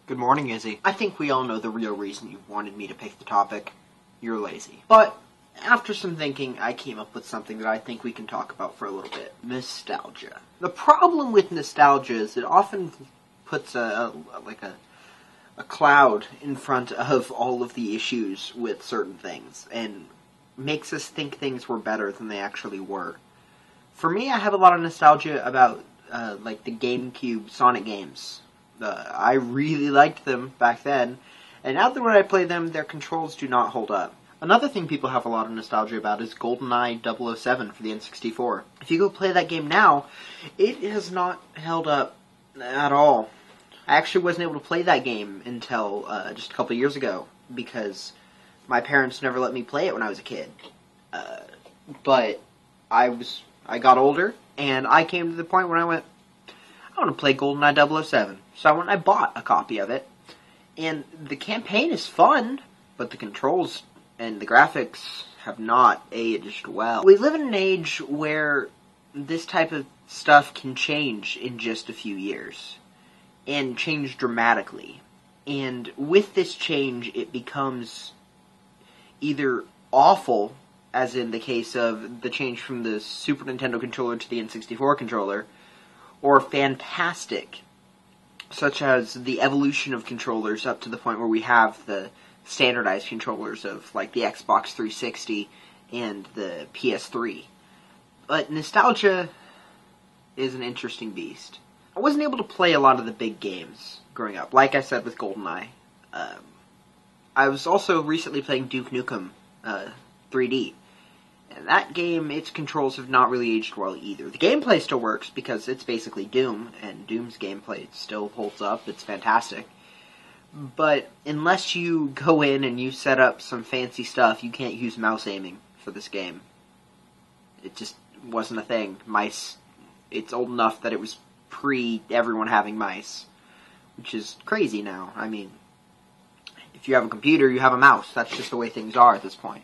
Good morning, Izzy. I think we all know the real reason you wanted me to pick the topic. You're lazy. But after some thinking, I came up with something that I think we can talk about for a little bit. Nostalgia. The problem with nostalgia is it often puts a cloud in front of all of the issues with certain things and makes us think things were better than they actually were. For me, I have a lot of nostalgia about the GameCube Sonic games. I really liked them back then, and now that when I play them, their controls do not hold up. Another thing people have a lot of nostalgia about is GoldenEye 007 for the N64. If you go play that game now, it has not held up at all. I actually wasn't able to play that game until just a couple of years ago, because my parents never let me play it when I was a kid. But I got older, and I came to the point where I went, I want to play GoldenEye 007. So I went and I bought a copy of it. And the campaign is fun, but the controls and the graphics have not aged well. We live in an age where this type of stuff can change in just a few years. And change dramatically. And with this change, it becomes either awful, as in the case of the change from the Super Nintendo controller to the N64 controller, or fantastic, such as the evolution of controllers up to the point where we have the standardized controllers of, like, the Xbox 360 and the PS3. But nostalgia is an interesting beast. I wasn't able to play a lot of the big games growing up, like I said with GoldenEye. I was also recently playing Duke Nukem 3D. And that game, its controls have not really aged well either. The gameplay still works because it's basically Doom, and Doom's gameplay still holds up. It's fantastic. But unless you go in and you set up some fancy stuff, you can't use mouse aiming for this game. It just wasn't a thing. Mice, it's old enough that it was pre-everyone having mice, which is crazy now. I mean, if you have a computer, you have a mouse. That's just the way things are at this point.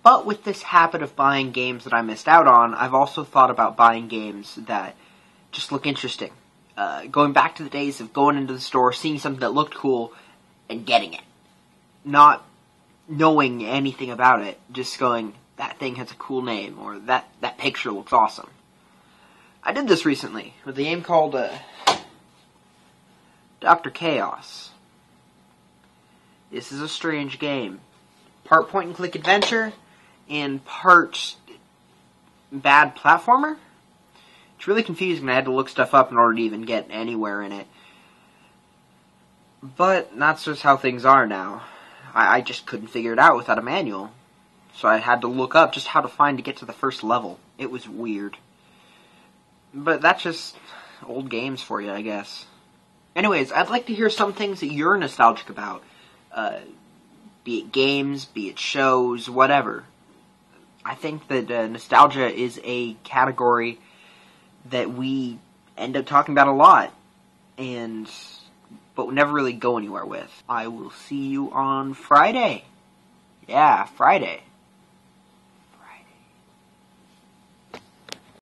But with this habit of buying games that I missed out on, I've also thought about buying games that just look interesting. Going back to the days of going into the store, seeing something that looked cool, and getting it. Not knowing anything about it, just going, that thing has a cool name, or that picture looks awesome. I did this recently with a game called Dr. Chaos. This is a strange game. Part point-and-click adventure, and part bad platformer. It's really confusing, and I had to look stuff up in order to even get anywhere in it. But that's just how things are now. I just couldn't figure it out without a manual. So I had to look up just how to get to the first level. It was weird. But that's just old games for you, I guess. Anyways, I'd like to hear some things that you're nostalgic about. Be it games, be it shows, whatever. I think that nostalgia is a category that we end up talking about a lot, but we never really go anywhere with. I will see you on Friday. Yeah, Friday.